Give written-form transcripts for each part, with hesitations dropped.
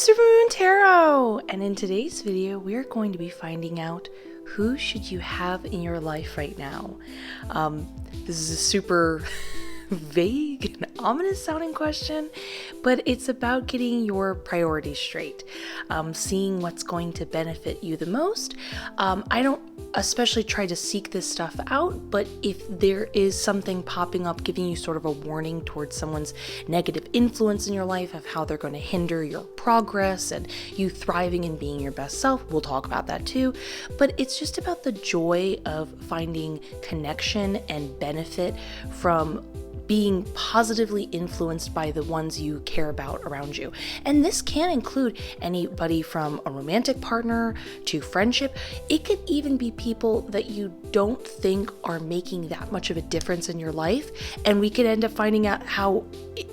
Supermoon Tarot, and in today's video we're going to be finding out who should you have in your life right now. This is a super vague and ominous sounding question, but it's about getting your priorities straight, seeing what's going to benefit you the most. I don't especially try to seek this stuff out, but if there is something popping up giving you sort of a warning towards someone's negative influence in your life of how they're going to hinder your progress and you thriving and being your best self, we'll talk about that too. But it's just about the joy of finding connection and benefit from being positively influenced by the ones you care about around you. And this can include anybody from a romantic partner to friendship. It could even be people that you don't think are making that much of a difference in your life. And we could end up finding out how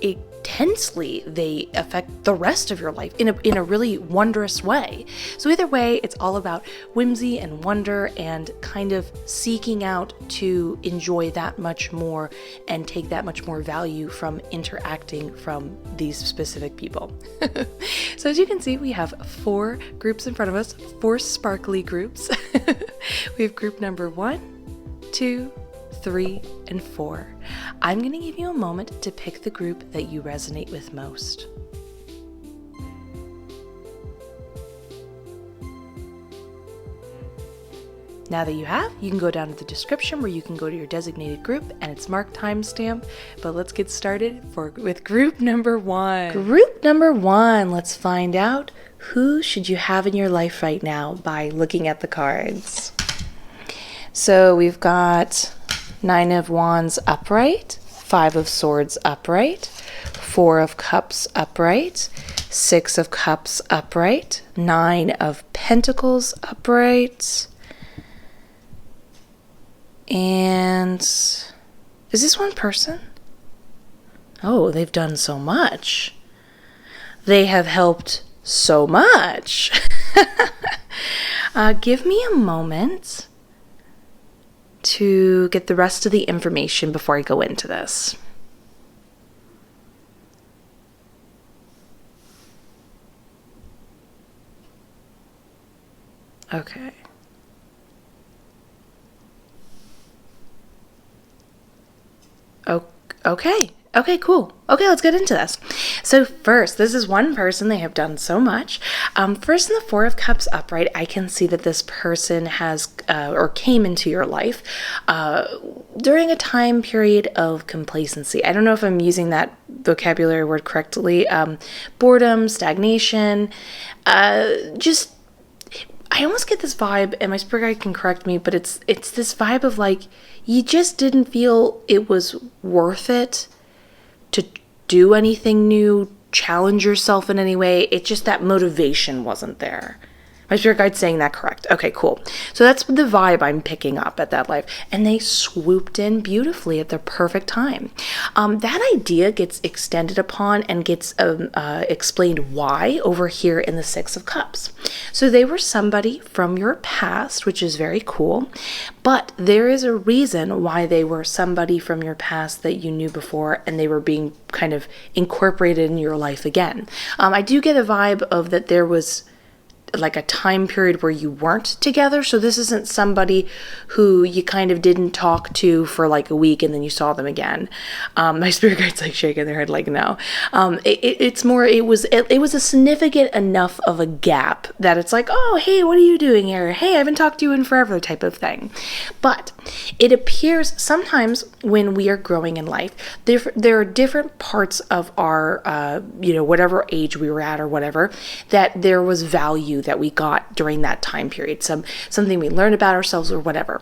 intensely they affect the rest of your life in a really wondrous way. So either way, it's all about whimsy and wonder and kind of seeking out to enjoy that much more and take that much more value from interacting from these specific people. So as you can see, we have 4 groups in front of us, 4 sparkly groups. We have group number 1, 2, 3, and 4. I'm going to give you a moment to pick the group that you resonate with most. Now that you have, you can go down to the description where you can go to your designated group and it's marked timestamp. But let's get started with group number 1. Group number 1, let's find out who should you have in your life right now by looking at the cards. So we've got 9 of Wands upright, 5 of Swords upright, 4 of Cups upright, 6 of Cups upright, 9 of Pentacles upright. And is this one person? Oh, they've done so much. They have helped so much. Give me a moment to get the rest of the information before I go into this. Okay. Okay, cool. Okay, let's get into this. So first, this is one person. They have done so much. First, in the 4 of Cups upright, I can see that this person has or came into your life during a time period of complacency. I don't know if I'm using that vocabulary word correctly. Boredom, stagnation, just I almost get this vibe, and my spirit guide can correct me, but it's this vibe of like, you just didn't feel it was worth it to do anything new, challenge yourself in any way. It's just that motivation wasn't there. My spirit guide's saying that correct. Okay, cool. So that's the vibe I'm picking up at that life. And they swooped in beautifully at the perfect time. That idea gets extended upon and gets explained why over here in the 6 of Cups. So they were somebody from your past, which is very cool. But there is a reason why they were somebody from your past that you knew before and they were being kind of incorporated in your life again. I do get a vibe of that there was like a time period where you weren't together. So this isn't somebody who you kind of didn't talk to for like a week and then you saw them again. My spirit guide's like shaking their head like no. It's more, it was a significant enough of a gap that it's like, oh, hey, what are you doing here? Hey, I haven't talked to you in forever type of thing. But it appears sometimes when we are growing in life, there are different parts of our, whatever age we were at or whatever, that there was value that we got during that time period, something we learned about ourselves or whatever.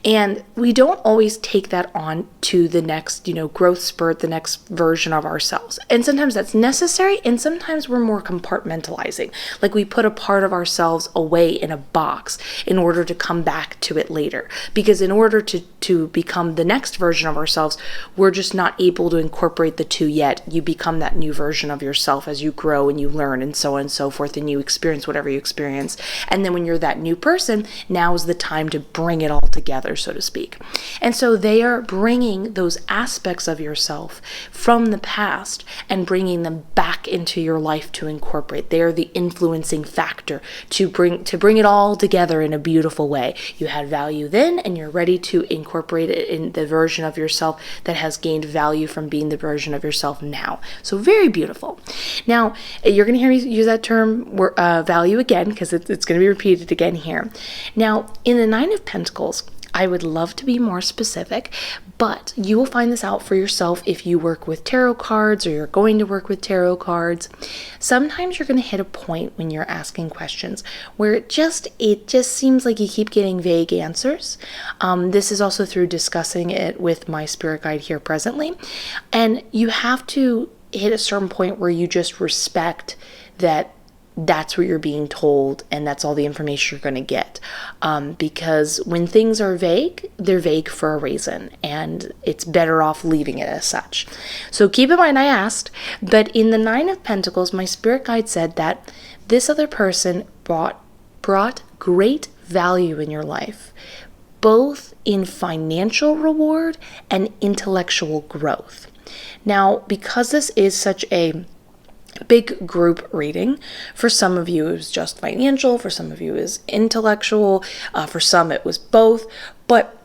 And we don't always take that on to the next, growth spurt, the next version of ourselves. And sometimes that's necessary, and sometimes we're more compartmentalizing. Like we put a part of ourselves away in a box in order to come back to it later. Because in order to become the next version of ourselves, we're just not able to incorporate the two yet. You become that new version of yourself as you grow and you learn and so on and so forth, and you experience whatever you you experience. And then when you're that new person, now is the time to bring it all together, so to speak. And so they are bringing those aspects of yourself from the past and bringing them back into your life to incorporate. They are the influencing factor to bring it all together in a beautiful way. You had value then, and you're ready to incorporate it in the version of yourself that has gained value from being the version of yourself now. So very beautiful. Now, you're going to hear me use that term value again, because it's going to be repeated again here. Now, in the Nine of Pentacles, I would love to be more specific, but you will find this out for yourself if you work with tarot cards or you're going to work with tarot cards. Sometimes you're going to hit a point when you're asking questions where it just seems like you keep getting vague answers. This is also through discussing it with my spirit guide here presently. And you have to hit a certain point where you just respect that that's what you're being told, and that's all the information you're going to get. Because when things are vague, they're vague for a reason, and it's better off leaving it as such. So keep in mind I asked, but in the Nine of Pentacles, my spirit guide said that this other person brought great value in your life, both in financial reward and intellectual growth. Now, because this is such a big group reading, for some of you it was just financial, for some of you it was intellectual, for some it was both, but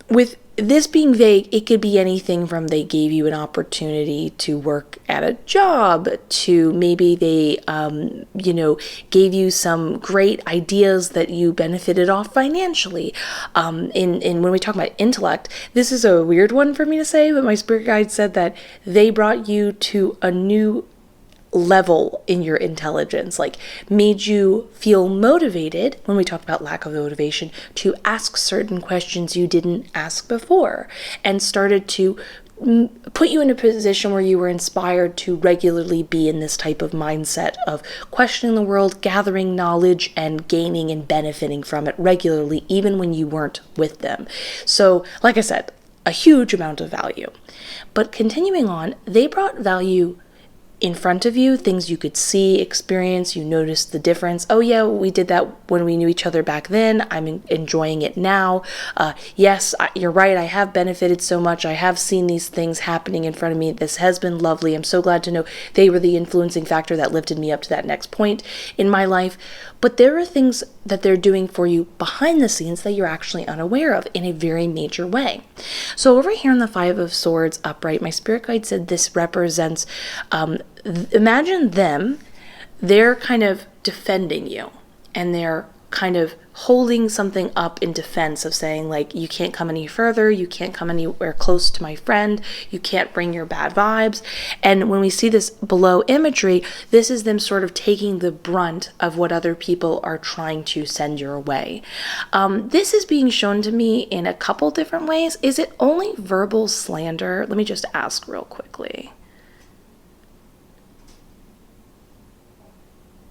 with this being vague, it could be anything from they gave you an opportunity to work at a job, to maybe they gave you some great ideas that you benefited off financially. In when we talk about intellect, this is a weird one for me to say, but my spirit guide said that they brought you to a new level in your intelligence, like made you feel motivated, when we talk about lack of motivation, to ask certain questions you didn't ask before, and started to put you in a position where you were inspired to regularly be in this type of mindset of questioning the world, gathering knowledge, and gaining and benefiting from it regularly, even when you weren't with them. So, like I said, a huge amount of value. But continuing on, they brought value in front of you, things you could see, experience, you noticed the difference. Oh yeah, we did that when we knew each other back then. I'm enjoying it now. Yes, you're right, I have benefited so much. I have seen these things happening in front of me. This has been lovely. I'm so glad to know they were the influencing factor that lifted me up to that next point in my life. But there are things that they're doing for you behind the scenes that you're actually unaware of in a very major way. So over here in the Five of Swords upright, my spirit guide said this represents, imagine they're kind of defending you, and they're kind of holding something up in defense of saying, like, you can't come any further, you can't come anywhere close to my friend, you can't bring your bad vibes. And when we see this below imagery, this is them sort of taking the brunt of what other people are trying to send your way. This is being shown to me in a couple different ways. Is it only verbal slander? Let me just ask real quickly.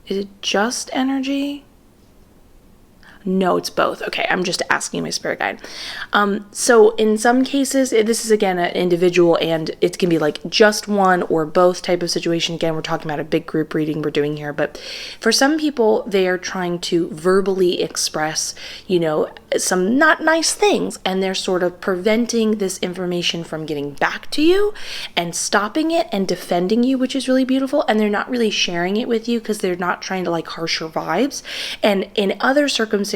Is it just energy? No, it's both. Okay, I'm just asking my spirit guide. So in some cases, this is again an individual, and it can be like just one or both type of situation. Again, we're talking about a big group reading we're doing here, but for some people, they are trying to verbally express, some not nice things, and they're sort of preventing this information from getting back to you and stopping it and defending you, which is really beautiful. And they're not really sharing it with you because they're not trying to harsh your vibes. And in other circumstances,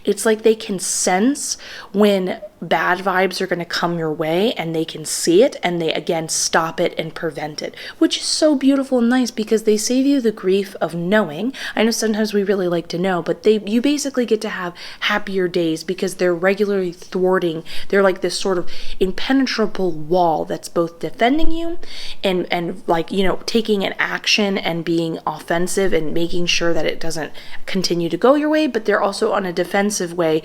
it's like they can sense when bad vibes are going to come your way, and they can see it, and they again stop it and prevent it, which is so beautiful and nice because they save you the grief of knowing. I know sometimes we really like to know, but you basically get to have happier days because they're regularly thwarting. They're like this sort of impenetrable wall that's both defending you and taking an action and being offensive and making sure that it doesn't continue to go your way, but they're also on a defensive way,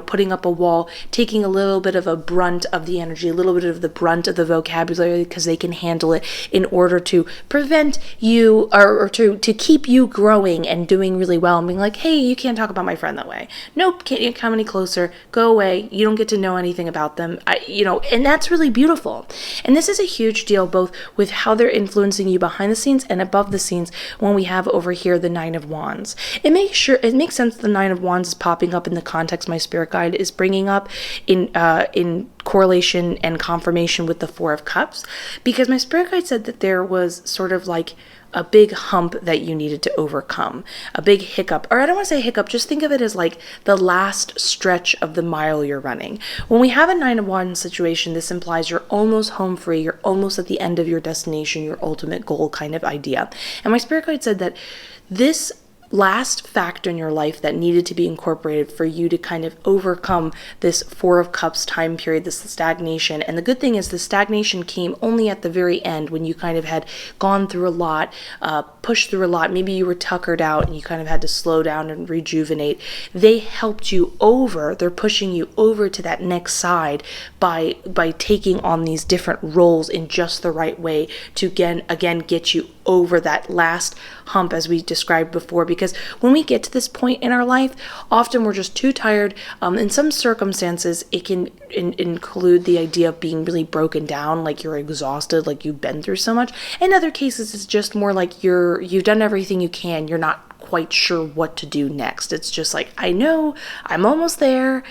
putting up a wall, taking a little little bit of a brunt of the energy, a little bit of the brunt of the vocabulary, because they can handle it in order to prevent you or to keep you growing and doing really well and being like, hey, you can't talk about my friend that way. Nope, can't come any closer. Go away. You don't get to know anything about them. And that's really beautiful. And this is a huge deal, both with how they're influencing you behind the scenes and above the scenes when we have over here the Nine of Wands. It makes sense the Nine of Wands is popping up in the context my spirit guide is bringing up in correlation and confirmation with the Four of Cups, because my spirit guide said that there was sort of like a big hump that you needed to overcome, a big hiccup, or I don't want to say hiccup, just think of it as like the last stretch of the mile you're running. When we have a Nine of Wands situation, this implies you're almost home free, you're almost at the end of your destination, your ultimate goal kind of idea. And my spirit guide said that this last factor in your life that needed to be incorporated for you to kind of overcome this Four of Cups time period, this stagnation. And the good thing is the stagnation came only at the very end, when you kind of had gone through a lot, pushed through a lot. Maybe you were tuckered out and you kind of had to slow down and rejuvenate. They helped you over. They're pushing you over to that next side by taking on these different roles in just the right way to again get you over that last hump, as we described before. Because when we get to this point in our life, often we're just too tired. In some circumstances, it can include the idea of being really broken down, like you're exhausted, like you've been through so much. In other cases, it's just more like you've done everything you can. You're not quite sure what to do next. It's just like, I know I'm almost there.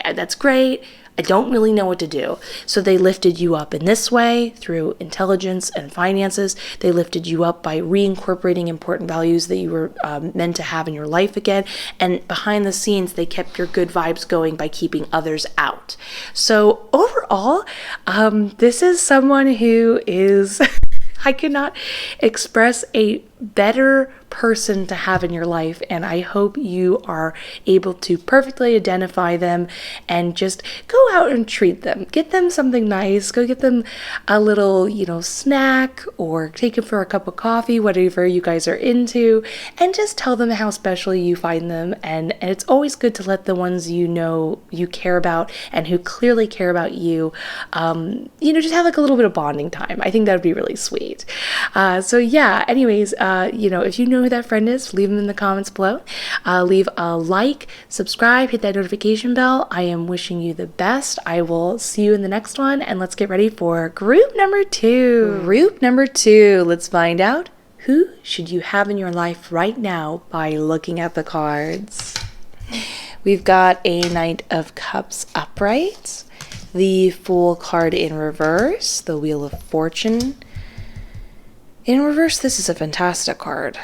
That's great. I don't really know what to do. So they lifted you up in this way through intelligence and finances. They lifted you up by reincorporating important values that you were meant to have in your life again. And behind the scenes, they kept your good vibes going by keeping others out. So overall, this is someone who is... I cannot express a better person to have in your life, and I hope you are able to perfectly identify them and just go out and treat them. Get them something nice. Go get them a little, snack, or take them for a cup of coffee, whatever you guys are into, and just tell them how special you find them. And it's always good to let the ones you know you care about and who clearly care about you, just have like a little bit of bonding time. I think that would be really sweet. Anyways, if you know who that friend is, leave them in the comments below. Leave a like, subscribe, hit that notification bell. I am wishing you the best. I will see you in the next one, and let's get ready for group number 2. Group number 2, let's find out who should you have in your life right now by looking at the cards. We've got a Knight of Cups upright, the Fool card in reverse, the Wheel of Fortune in reverse. This is a fantastic card.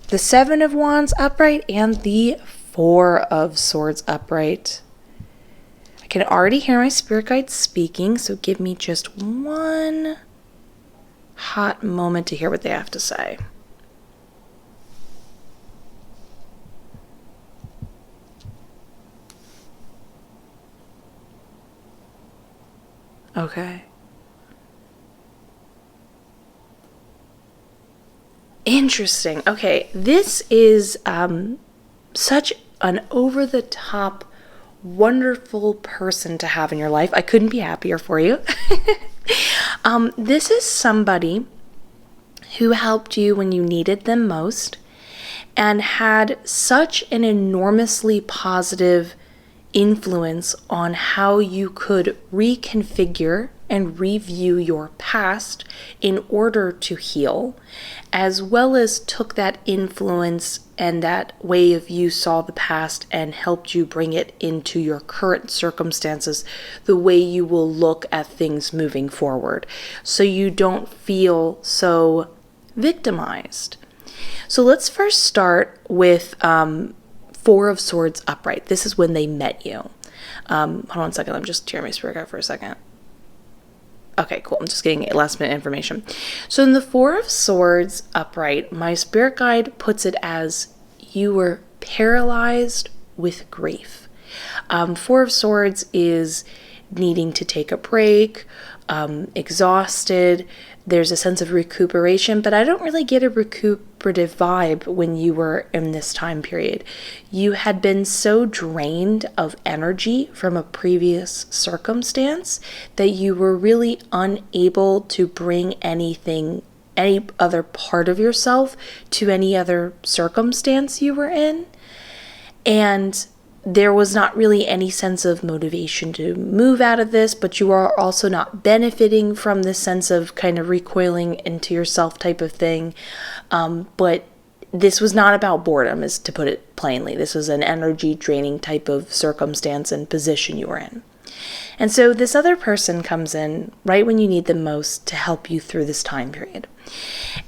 The Seven of Wands upright and the Four of Swords upright. I can already hear my spirit guides speaking, so give me just one hot moment to hear what they have to say. Okay. Interesting. Okay, this is such an over-the-top, wonderful person to have in your life. I couldn't be happier for you. This is somebody who helped you when you needed them most and had such an enormously positive influence on how you could reconfigure and review your past in order to heal, as well as took that influence and that way of you saw the past and helped you bring it into your current circumstances, the way you will look at things moving forward, so you don't feel so victimized. So let's first start with Four of Swords upright. This is when they met you. Hold on a second. I'm just tearing my spirit guide for a second. Okay, cool. I'm just getting last minute information. So in the Four of Swords upright, my spirit guide puts it as you were paralyzed with grief. Four of Swords is needing to take a break, exhausted. There's a sense of recuperation, but I don't really get a recuperative vibe when you were in this time period. You had been so drained of energy from a previous circumstance that you were really unable to bring any other part of yourself to any other circumstance you were in. And there was not really any sense of motivation to move out of this, but you are also not benefiting from this sense of kind of recoiling into yourself type of thing. But this was not about boredom, is to put it plainly. This was an energy draining type of circumstance and position you were in. And so this other person comes in right when you need them most to help you through this time period.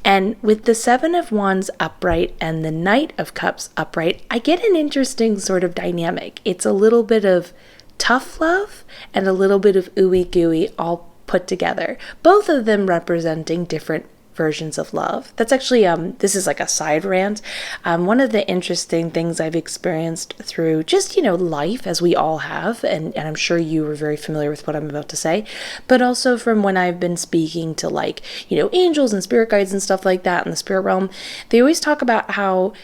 And with the Seven of Wands upright and the Knight of Cups upright, I get an interesting sort of dynamic. It's a little bit of tough love and a little bit of ooey gooey all put together. Both of them representing different versions of love. That's actually, this is like a side rant. One of the interesting things I've experienced through just, life, as we all have, and I'm sure you are very familiar with what I'm about to say, but also from when I've been speaking to angels and spirit guides and stuff like that in the spirit realm, they always talk about how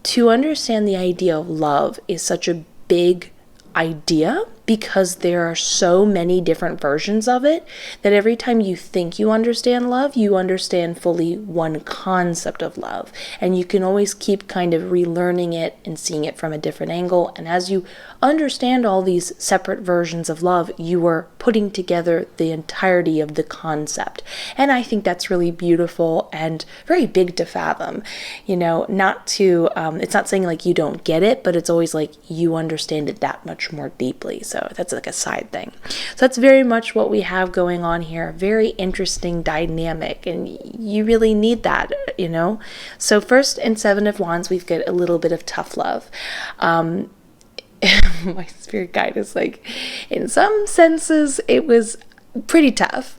to understand the idea of love is such a big idea because there are so many different versions of it that every time you think you understand love, you understand fully one concept of love. And you can always keep kind of relearning it and seeing it from a different angle. And as you understand all these separate versions of love, you are putting together the entirety of the concept. And I think that's really beautiful and very big to fathom. It's not saying like you don't get it, but it's always like you understand it that much more deeply. So that's like a side thing. So that's very much what we have going on here. Very interesting dynamic, and you really need that, So first in Seven of Wands, we've got a little bit of tough love. My spirit guide is like, in some senses, it was pretty tough.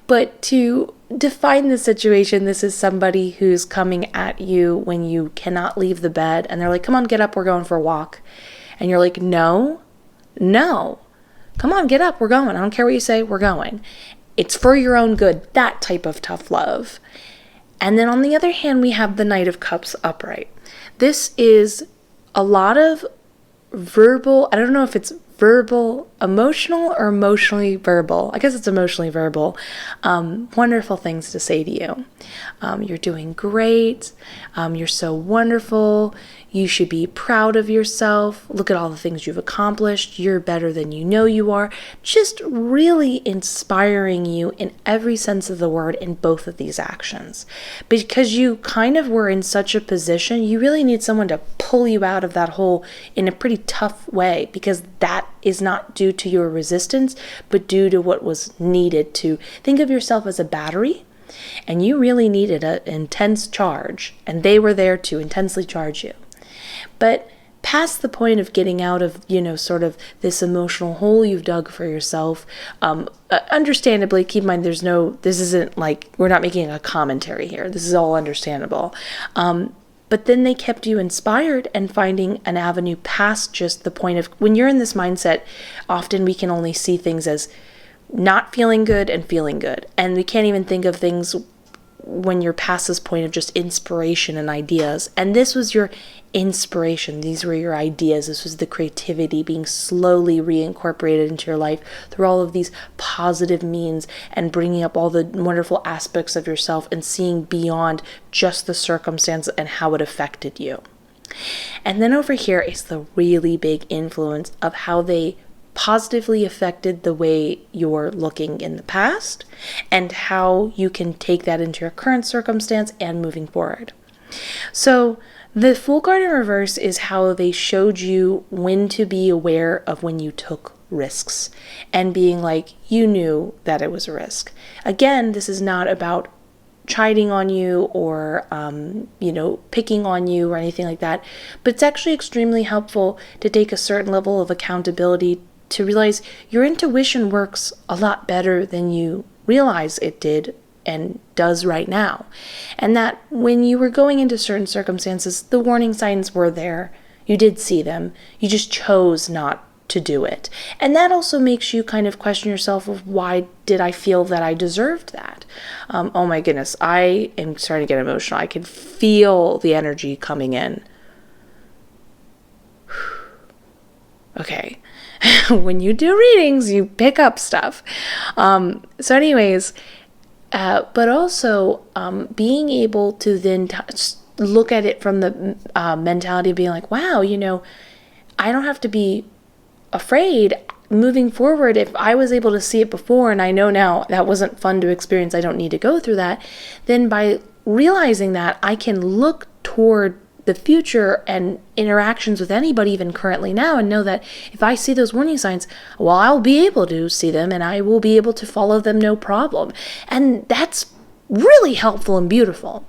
But to define the situation, this is somebody who's coming at you when you cannot leave the bed, and they're like, come on, get up, we're going for a walk. And you're like, no, come on, get up, we're going. I don't care what you say, we're going. It's for your own good, that type of tough love. And then on the other hand, we have the Knight of Cups upright. This is a lot of verbal, I don't know if it's verbal, emotional, or emotionally verbal. I guess it's emotionally verbal. Wonderful things to say to you. You're doing great. You're so wonderful. You should be proud of yourself. Look at all the things you've accomplished. You're better than you know you are. Just really inspiring you in every sense of the word in both of these actions. Because you kind of were in such a position, you really need someone to pull you out of that hole in a pretty tough way, because that is not due to your resistance, but due to what was needed to think of yourself as a battery. And you really needed an intense charge, and they were there to intensely charge you. But past the point of getting out of, sort of this emotional hole you've dug for yourself, understandably, keep in mind, this isn't like, we're not making a commentary here. This is all understandable. But then they kept you inspired and finding an avenue past just the point of, when you're in this mindset, often we can only see things as not feeling good and feeling good. And we can't even think of things when you're past this point of just inspiration and ideas. And this was your inspiration. These were your ideas. This was the creativity being slowly reincorporated into your life through all of these positive means and bringing up all the wonderful aspects of yourself and seeing beyond just the circumstance and how it affected you. And then over here is the really big influence of how they positively affected the way you're looking in the past and how you can take that into your current circumstance and moving forward. So the Fool card in reverse is how they showed you when to be aware of when you took risks and being like, you knew that it was a risk. Again, this is not about chiding on you or, picking on you or anything like that, but it's actually extremely helpful to take a certain level of accountability to realize your intuition works a lot better than you realize it did and does right now. And that when you were going into certain circumstances, the warning signs were there. You did see them. You just chose not to do it. And that also makes you kind of question yourself of, why did I feel that I deserved that? Oh my goodness, I am starting to get emotional. I can feel the energy coming in. Okay. When you do readings, you pick up stuff. So anyways, but also being able to then look at it from the mentality of being like, wow, I don't have to be afraid moving forward. If I was able to see it before and I know now that wasn't fun to experience, I don't need to go through that, then by realizing that, I can look toward the future and interactions with anybody even currently now and know that if I see those warning signs, well, I'll be able to see them and I will be able to follow them no problem. And that's really helpful and beautiful.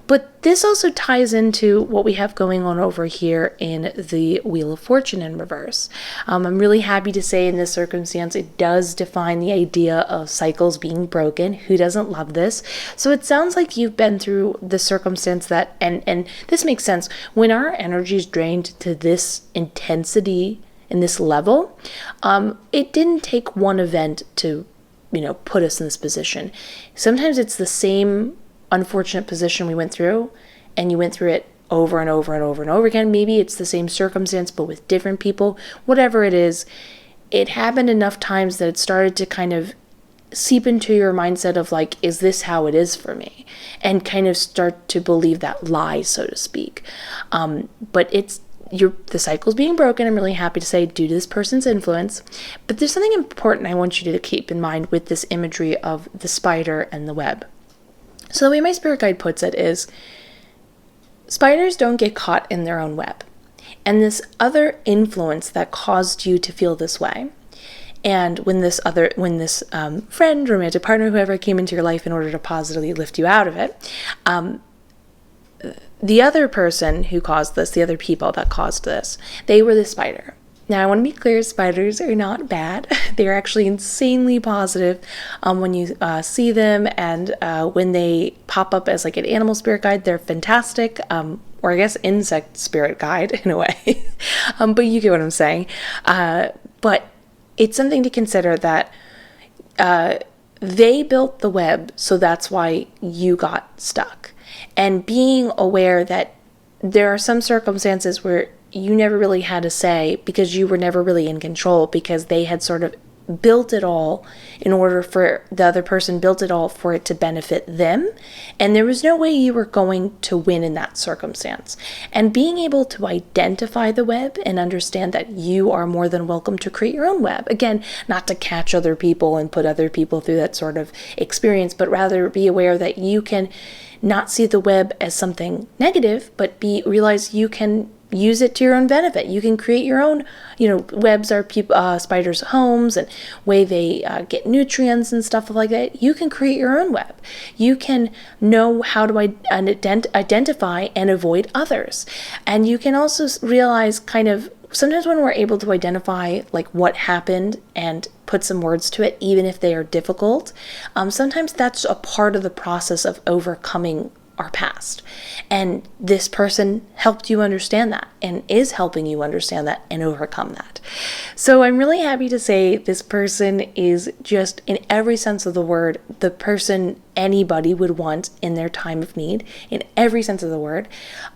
But this also ties into what we have going on over here in the Wheel of Fortune in reverse. I'm really happy to say in this circumstance, it does define the idea of cycles being broken. Who doesn't love this? So it sounds like you've been through the circumstance that, and this makes sense, when our energy is drained to this intensity and this level, it didn't take one event to, put us in this position. Sometimes it's the same unfortunate position we went through, and you went through it over and over and over and over again. Maybe it's the same circumstance but with different people. Whatever it is, it happened enough times that it started to kind of seep into your mindset of like, is this how it is for me? And kind of start to believe that lie, so to speak. But the cycle's being broken, I'm really happy to say, due to this person's influence. But there's something important I want you to keep in mind with this imagery of the spider and the web. So the way my spirit guide puts it is, spiders don't get caught in their own web. And this other influence that caused you to feel this way, and when this friend, romantic partner, whoever came into your life in order to positively lift you out of it, the other person who caused this, the other people that caused this, they were the spider. Now, I want to be clear, spiders are not bad. They're actually insanely positive when you see them, and when they pop up as like an animal spirit guide, they're fantastic, or I guess insect spirit guide in a way. But you get what I'm saying. But it's something to consider that they built the web, so that's why you got stuck. And being aware that there are some circumstances where you never really had a say because you were never really in control, because they had sort of built it all in order for the other person, built it all for it to benefit them. And there was no way you were going to win in that circumstance. And being able to identify the web and understand that you are more than welcome to create your own web. Again, not to catch other people and put other people through that sort of experience, but rather be aware that you can not see the web as something negative, but realize you can use it to your own benefit. You can create your own, webs are spiders' homes and way they get nutrients and stuff like that. You can create your own web. You can know how to identify and avoid others. And you can also realize kind of, sometimes when we're able to identify like what happened and put some words to it, even if they are difficult, sometimes that's a part of the process of overcoming our past. And this person helped you understand that and is helping you understand that and overcome that. So I'm really happy to say this person is just, in every sense of the word, the person anybody would want in their time of need, in every sense of the word.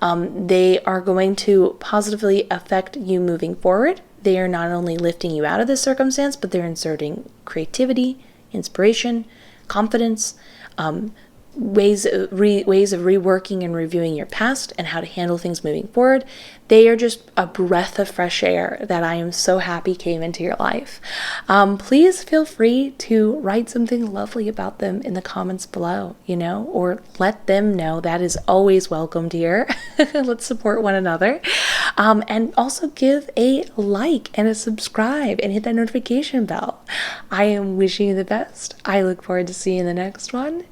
They are going to positively affect you moving forward. They are not only lifting you out of this circumstance, but they're inserting creativity, inspiration, confidence, ways of reworking and reviewing your past and how to handle things moving forward. They are just a breath of fresh air that I am so happy came into your life. Please feel free to write something lovely about them in the comments below, or let them know. That is always welcomed here. Let's support one another. And also give a like and a subscribe and hit that notification bell. I am wishing you the best. I look forward to seeing you in the next one.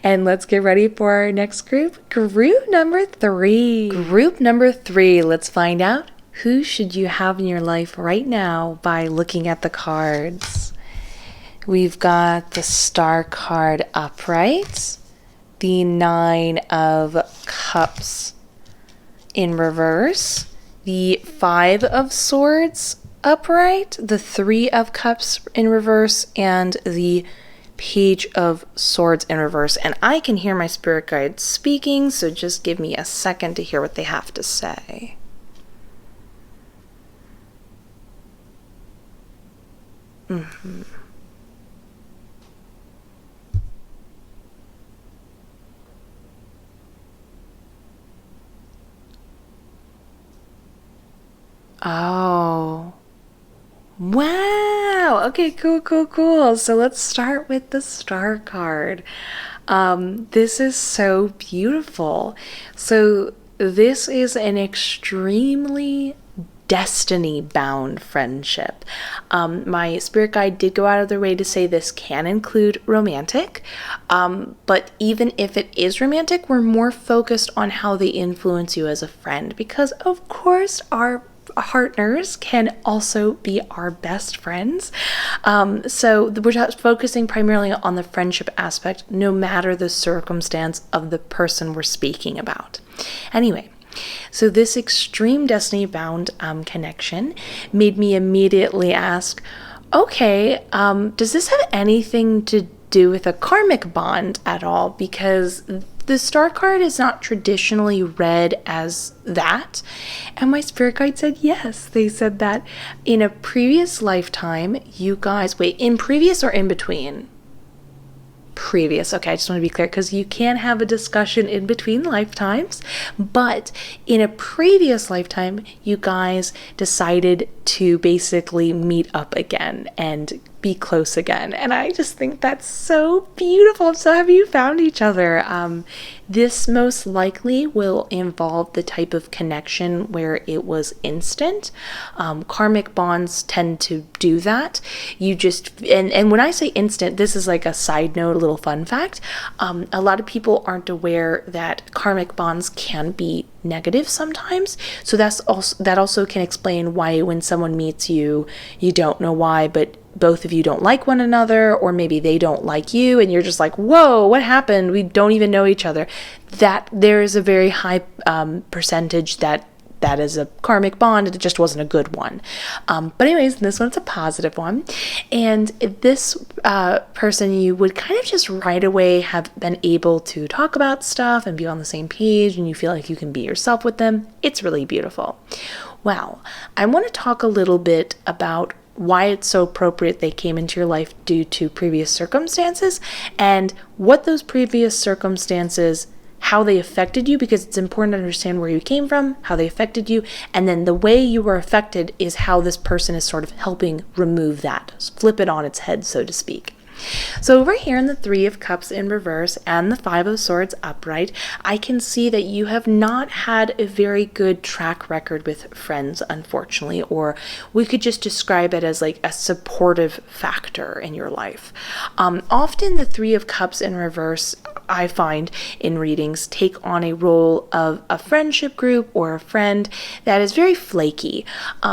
And let's get ready for our next group. Group number 3. Group number 3. Let's find out who should you have in your life right now by looking at the cards. We've got the Star card upright, the 9 of Cups in reverse, the 5 of Swords upright, the Three of Cups in reverse, and the Page of Swords in reverse. And I can hear my spirit guides speaking, so just give me a second to hear what they have to say. Oh. Wow. Okay, cool. So let's start with the Star card. This is so beautiful. So this is an extremely destiny-bound friendship. My spirit guide did go out of their way to say this can include romantic, but even if it is romantic, we're more focused on how they influence you as a friend, because of course our partners can also be our best friends. So we're just focusing primarily on the friendship aspect, no matter the circumstance of the person we're speaking about. Anyway, so this extreme destiny-bound connection made me immediately ask, okay, does this have anything to do with a karmic bond at all? Because the Star card is not traditionally read as that. And my spirit guide said yes. They said that in a previous lifetime, you guys, in previous or in between? Previous. Okay, I just want to be clear, because you can have a discussion in between lifetimes, but in a previous lifetime, you guys decided to basically meet up again and be close again. And I just think that's so beautiful. So have you found each other? This most likely will involve the type of connection where it was instant. Karmic bonds tend to do that. You just, and when I say instant, this is like a side note, a little fun fact. A lot of people aren't aware that karmic bonds can be negative sometimes. So that also can explain why when someone meets you, you don't know why, but both of you don't like one another, or maybe they don't like you and you're just like, whoa, what happened? We don't even know each other. That there is a very high percentage that is a karmic bond. It just wasn't a good one. But anyways, this one's a positive one. And this person, you would kind of just right away have been able to talk about stuff and be on the same page, and you feel like you can be yourself with them. It's really beautiful. Well, I want to talk a little bit about why it's so appropriate they came into your life due to previous circumstances, and what those previous circumstances, how they affected you, because it's important to understand where you came from, how they affected you, and then the way you were affected is how this person is sort of helping remove that, flip it on its head, so to speak. So over here in the Three of Cups in reverse and the Five of Swords upright, I can see that you have not had a very good track record with friends, unfortunately, or we could just describe it as like a supportive factor in your life. Often the Three of Cups in reverse, I find in readings, take on a role of a friendship group or a friend that is very flaky.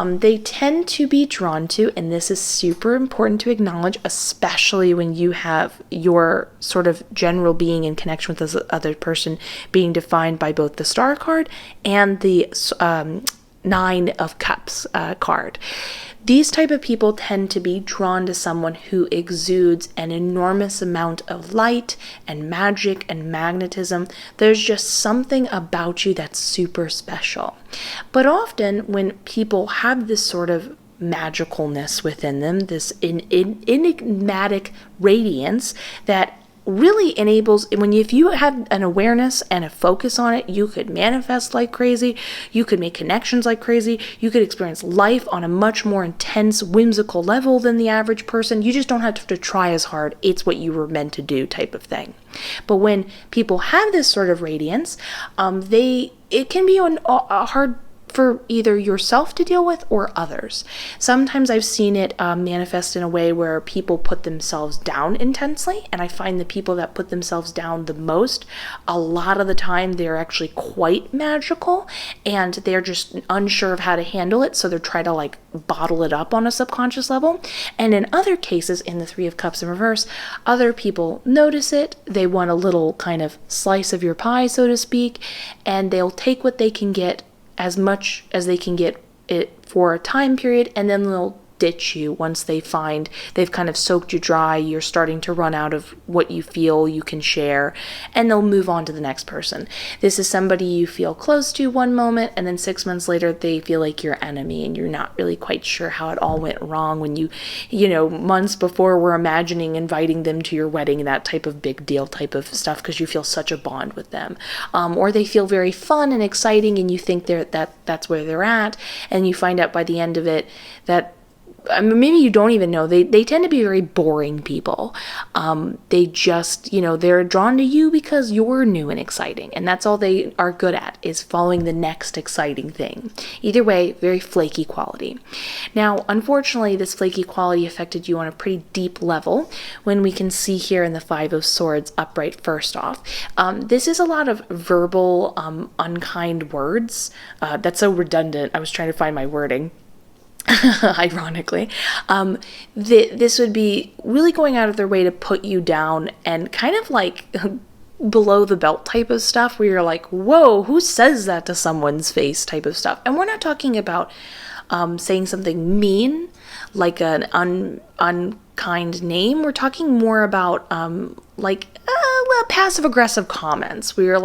They tend to be drawn to, and this is super important to acknowledge, especially when you have your sort of general being in connection with this other person being defined by both the Star card and the Nine of Cups card. These type of people tend to be drawn to someone who exudes an enormous amount of light and magic and magnetism. There's just something about you that's super special. But often when people have this sort of magicalness within them, this enigmatic radiance that really enables, if you have an awareness and a focus on it, you could manifest like crazy, you could make connections like crazy, you could experience life on a much more intense, whimsical level than the average person. You just don't have to try as hard. It's what you were meant to do type of thing. But when people have this sort of radiance, it can be a hard for either yourself to deal with or others. Sometimes I've seen it manifest in a way where people put themselves down intensely, and I find the people that put themselves down the most, a lot of the time they're actually quite magical, and they're just unsure of how to handle it, so they're trying to like bottle it up on a subconscious level. And in other cases, in the Three of Cups in reverse, other people notice it, they want a little kind of slice of your pie, so to speak, and they'll take what they can get, as much as they can get it for a time period, and then they'll ditch you once they find they've kind of soaked you dry, you're starting to run out of what you feel you can share, and they'll move on to the next person. This is somebody you feel close to one moment, and then 6 months later they feel like your enemy, and you're not really quite sure how it all went wrong when you months before were imagining inviting them to your wedding, that type of big deal type of stuff, because you feel such a bond with them. Or they feel very fun and exciting, and you think that's where they're at, and you find out by the end of it that maybe you don't even know. They tend to be very boring people. They just, they're drawn to you because you're new and exciting. And that's all they are good at, is following the next exciting thing. Either way, very flaky quality. Now, unfortunately, this flaky quality affected you on a pretty deep level, when we can see here in the Five of Swords upright first off. This is a lot of verbal, unkind words. That's so redundant. I was trying to find my wording. Ironically, this would be really going out of their way to put you down, and kind of like below the belt type of stuff, where you're like, whoa, who says that to someone's face type of stuff. And we're not talking about saying something mean, like an unkind name. We're talking more about passive aggressive comments, where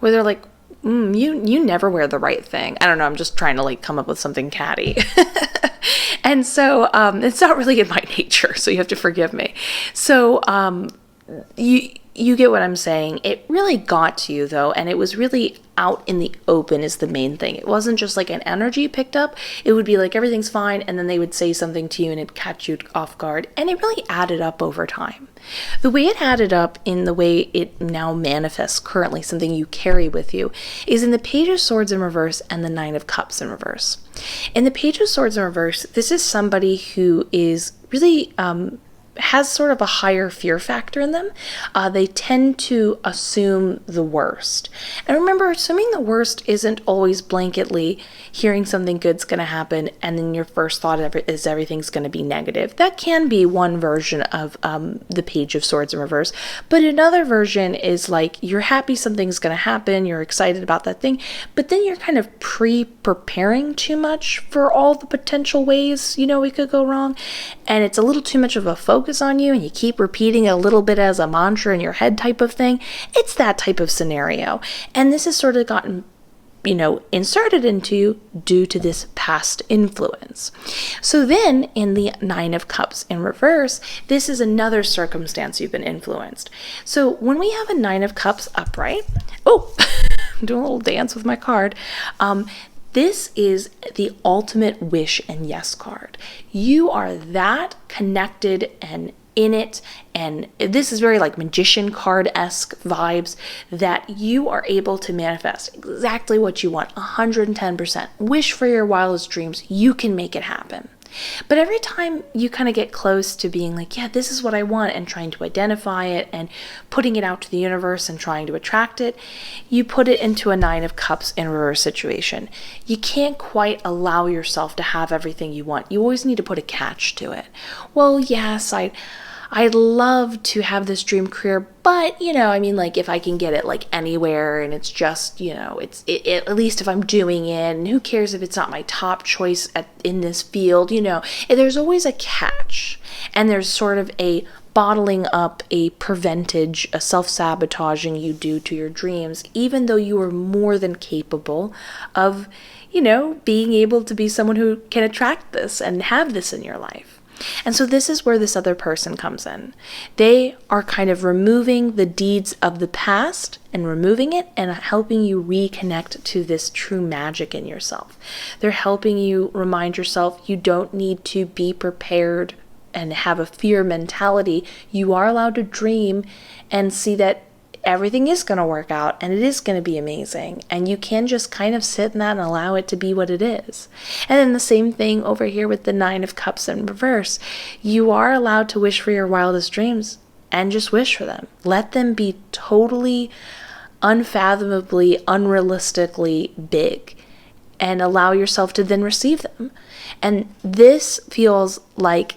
they're like, you never wear the right thing. I don't know. I'm just trying to come up with something catty. And so it's not really in my nature, so you have to forgive me. So you get what I'm saying. It really got to you, though, and it was really out in the open is the main thing. It wasn't just like an energy picked up. It would be like everything's fine, and then they would say something to you and it'd catch you off guard, and it really added up over time. The way it added up in the way it now manifests currently, something you carry with you, is in the Page of Swords in reverse and the Nine of Cups in reverse. In the Page of Swords in reverse, this is somebody who is really has sort of a higher fear factor in them. They tend to assume the worst. And remember, assuming the worst isn't always blanketly hearing something good's going to happen and then your first thought is everything's going to be negative. That can be one version of the Page of Swords in reverse. But another version is like you're happy something's going to happen, you're excited about that thing, but then you're kind of preparing too much for all the potential ways, it could go wrong. And it's a little too much of a focus on you, and you keep repeating it a little bit as a mantra in your head type of thing. It's that type of scenario. And this has sort of gotten, inserted into you due to this past influence. So then in the Nine of Cups in reverse, this is another circumstance you've been influenced. So when we have a Nine of Cups upright, I'm doing a little dance with my card. This is the ultimate wish and yes card. You are that connected and in it, and this is very like magician card-esque vibes, that you are able to manifest exactly what you want, 110%. Wish for your wildest dreams. You can make it happen. But every time you kind of get close to being like, yeah, this is what I want, and trying to identify it and putting it out to the universe and trying to attract it, you put it into a Nine of Cups in reverse situation. You can't quite allow yourself to have everything you want. You always need to put a catch to it. Well, yes, I'd love to have this dream career, but, if I can get it anywhere, and it's just, at least if I'm doing it, and who cares if it's not my top choice in this field, there's always a catch. And there's sort of a bottling up, a preventage, a self-sabotaging you do to your dreams, even though you are more than capable of, being able to be someone who can attract this and have this in your life. And so this is where this other person comes in. They are kind of removing the deeds of the past and removing it and helping you reconnect to this true magic in yourself. They're helping you remind yourself you don't need to be prepared and have a fear mentality. You are allowed to dream and see that everything is going to work out and it is going to be amazing, and you can just kind of sit in that and allow it to be what it is. And then the same thing over here with the Nine of Cups in reverse. You are allowed to wish for your wildest dreams and just wish for them. Let them be totally unfathomably, unrealistically big, and allow yourself to then receive them. And this feels like,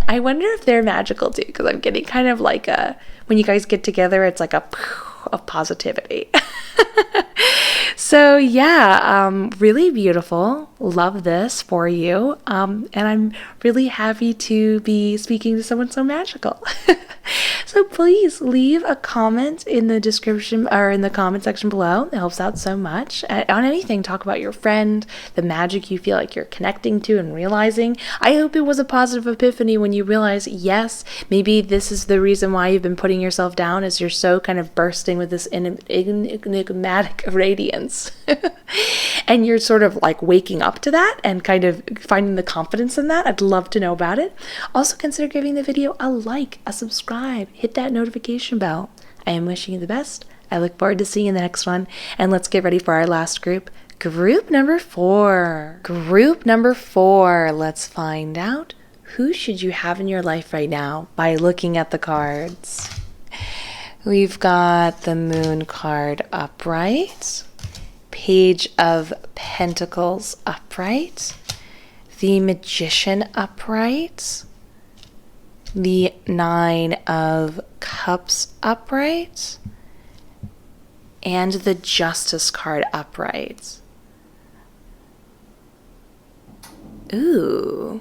I wonder if they're magical too, because I'm getting kind of like when you guys get together, it's like a of positivity. So yeah, really beautiful. Love this for you. And I'm really happy to be speaking to someone so magical. So please leave a comment in the description or in the comment section below. It helps out so much. On anything, talk about your friend, the magic you feel like you're connecting to and realizing. I hope it was a positive epiphany when you realize, yes, maybe this is the reason why you've been putting yourself down, is you're so kind of bursting with this enigmatic radiance. And you're sort of like waking up to that and kind of finding the confidence in that. I'd love to know about it. Also consider giving the video a like, a subscribe, hit that notification bell. I am wishing you the best. I look forward to seeing you in the next one. And let's get ready for our last group. Group number 4. Group number 4. Let's find out who should you have in your life right now by looking at the cards. We've got the Moon card upright, Page of Pentacles upright, the Magician upright, the 9 of Cups upright, and the Justice card upright. Ooh.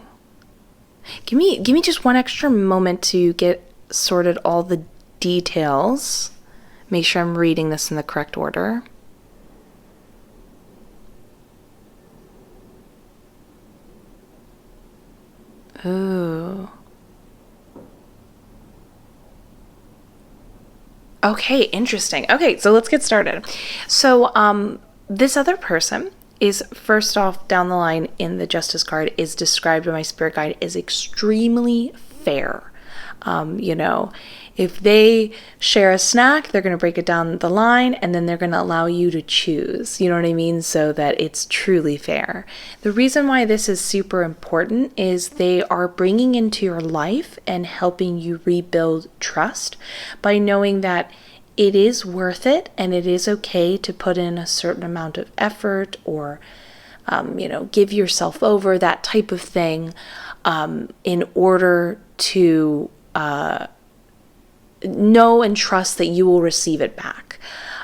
Give me just one extra moment to get sorted all the details. Make sure I'm reading this in the correct order. Ooh. Okay, interesting. Okay, so let's get started. So, this other person is, first off, down the line in the Justice card, is described by my spirit guide as extremely fair. You know, if they share a snack, they're going to break it down the line and then they're going to allow you to choose, you know what I mean? So that it's truly fair. The reason why this is super important is they are bringing into your life and helping you rebuild trust by knowing that it is worth it and it is okay to put in a certain amount of effort or, give yourself over, that type of thing, in order to know and trust that you will receive it back.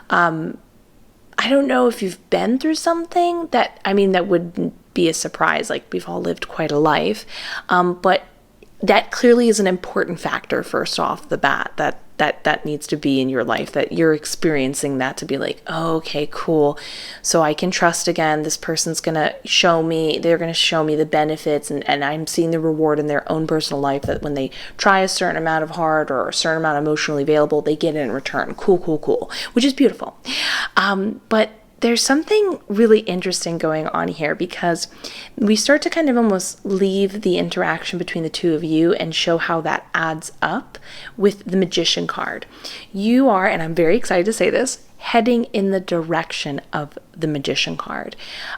I don't know if you've been through something that wouldn't be a surprise. Like, we've all lived quite a life. But that clearly is an important factor, first off the bat, that needs to be in your life, that you're experiencing that to be like, oh, okay, cool. So I can trust again. This person's going to show me, they're going to show me the benefits and I'm seeing the reward in their own personal life, that when they try a certain amount of hard or a certain amount emotionally available, they get it in return. Cool, which is beautiful. But there's something really interesting going on here, because we start to kind of almost leave the interaction between the two of you and show how that adds up with the Magician card. You are, and I'm very excited to say this, heading in the direction of the Magician card.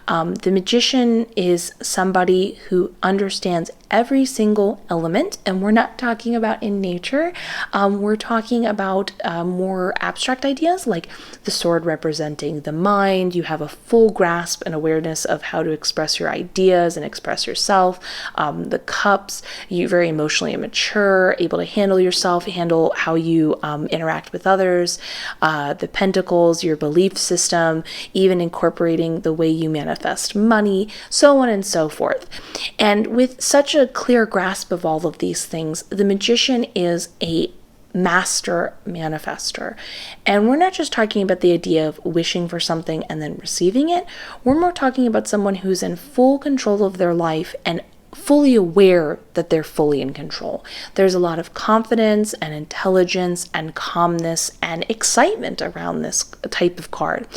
The Magician is somebody who understands every single element, and we're not talking about in nature. We're talking about more abstract ideas, like the sword representing the mind. You have a full grasp and awareness of how to express your ideas and express yourself. The cups, you're very emotionally immature, able to handle yourself, handle how you interact with others. The pentacles, your belief system, even incorporating the way you manifest money, so on and so forth. And with such a clear grasp of all of these things, the Magician is a master manifester. And we're not just talking about the idea of wishing for something and then receiving it. We're more talking about someone who's in full control of their life and fully aware that they're fully in control. There's a lot of confidence and intelligence and calmness and excitement around this type of card.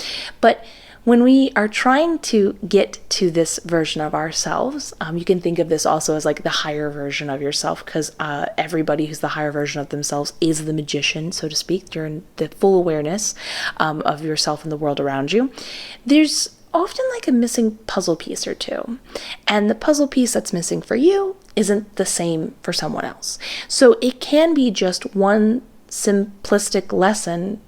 But when we are trying to get to this version of ourselves, you can think of this also as like the higher version of yourself, because everybody who's the higher version of themselves is the Magician, so to speak. You're in the full awareness of yourself and the world around you. There's often like a missing puzzle piece or two. And the puzzle piece that's missing for you isn't the same for someone else. So it can be just one simplistic lesson,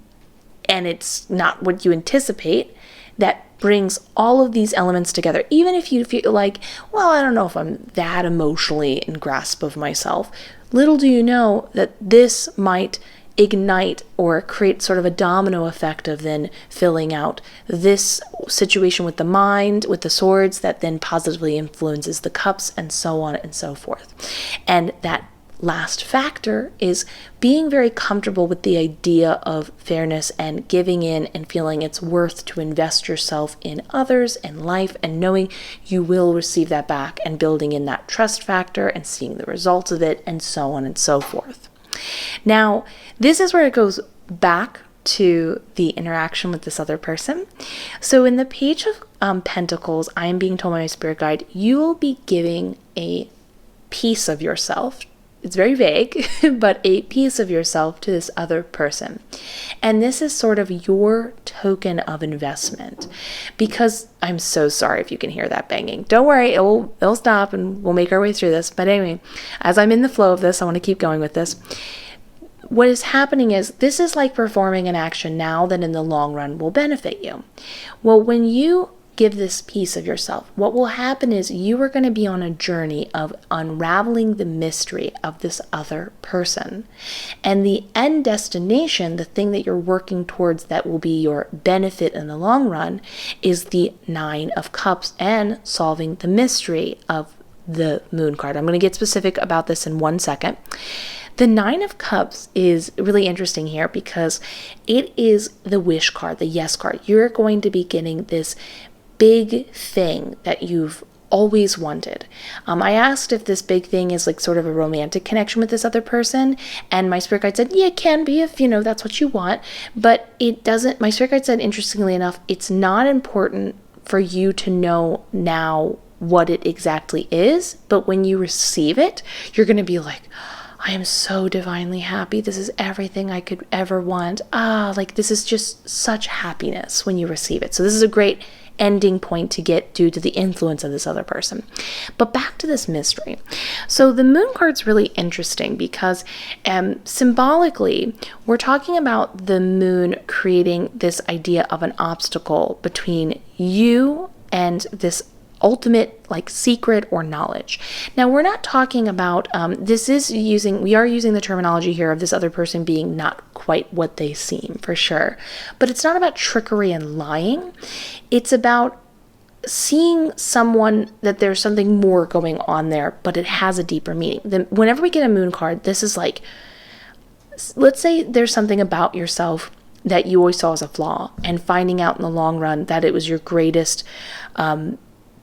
and it's not what you anticipate, that brings all of these elements together. Even if you feel like, well, I don't know if I'm that emotionally in grasp of myself. Little do you know that this might ignite or create sort of a domino effect of then filling out this situation with the mind, with the swords, that then positively influences the cups, and so on and so forth. And that last factor is being very comfortable with the idea of fairness and giving in and feeling it's worth to invest yourself in others and life, and knowing you will receive that back, and building in that trust factor and seeing the results of it, and so on and so forth. Now, this is where it goes back to the interaction with this other person. So in the Page of Pentacles, I am being told by my spirit guide, you will be giving a piece of yourself. It's very vague, but a piece of yourself to this other person. And this is sort of your token of investment, because I'm so sorry if you can hear that banging. Don't worry, it'll stop and we'll make our way through this. But anyway, as I'm in the flow of this, I want to keep going with this. What is happening is, this is like performing an action now that in the long run will benefit you. Well, when you give this piece of yourself, what will happen is you are going to be on a journey of unraveling the mystery of this other person. And the end destination, the thing that you're working towards that will be your benefit in the long run, is the Nine of Cups and solving the mystery of the Moon card. I'm going to get specific about this in 1 second. The Nine of Cups is really interesting here because it is the wish card, the yes card. You're going to be getting this big thing that you've always wanted. I asked if this big thing is like sort of a romantic connection with this other person, and my spirit guide said, yeah, it can be if, that's what you want, but it doesn't. My spirit guide said, interestingly enough, it's not important for you to know now what it exactly is, but when you receive it, you're going to be like, I am so divinely happy. This is everything I could ever want. This is just such happiness when you receive it. So this is a great ending point to get due to the influence of this other person. But back to this mystery. So the Moon card's really interesting because symbolically, we're talking about the Moon creating this idea of an obstacle between you and this ultimate secret or knowledge. Now, we're not talking about we are using the terminology here of this other person being not quite what they seem, for sure, but it's not about trickery and lying. It's about seeing someone that there's something more going on there, but it has a deeper meaning. Whenever we get a Moon card, this is let's say there's something about yourself that you always saw as a flaw, and finding out in the long run that it was your greatest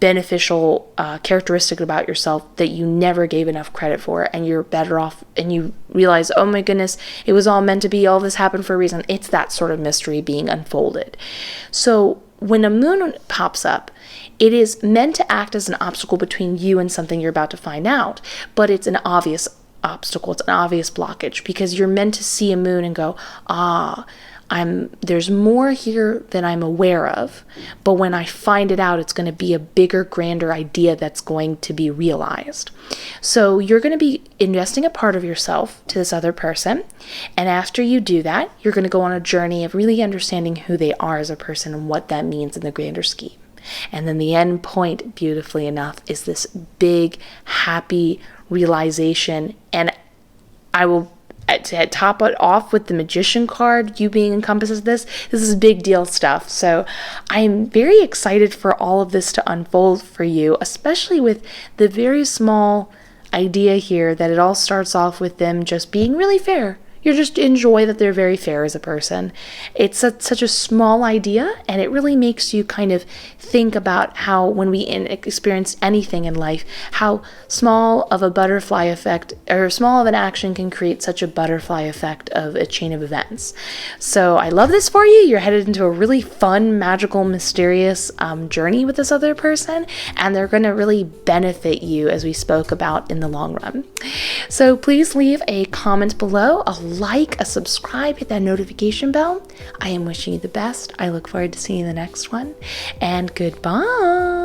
beneficial characteristic about yourself that you never gave enough credit for, and you're better off, and you realize, oh my goodness, it was all meant to be, all this happened for a reason. It's that sort of mystery being unfolded. So when a Moon pops up, it is meant to act as an obstacle between you and something you're about to find out, but it's an obvious obstacle, it's an obvious blockage, because you're meant to see a Moon and go, there's more here than I'm aware of, but when I find it out, it's going to be a bigger, grander idea that's going to be realized. So you're going to be investing a part of yourself to this other person, and after you do that, you're going to go on a journey of really understanding who they are as a person and what that means in the grander scheme. And then the end point, beautifully enough, is this big, happy realization, and I will to top it off with the Magician card, you being encompasses this is big deal stuff. So I'm very excited for all of this to unfold for you, especially with the very small idea here that it all starts off with them just being really fair. You just enjoy that they're very fair as a person. It's such a small idea, and it really makes you kind of think about how when we experience anything in life, how small of a butterfly effect or small of an action can create such a butterfly effect of a chain of events. So I love this for you. You're headed into a really fun, magical, mysterious journey with this other person, and they're going to really benefit you, as we spoke about, in the long run. So please leave a comment below, a subscribe, hit that notification bell. I am wishing you the best. I look forward to seeing you in the next one, and goodbye.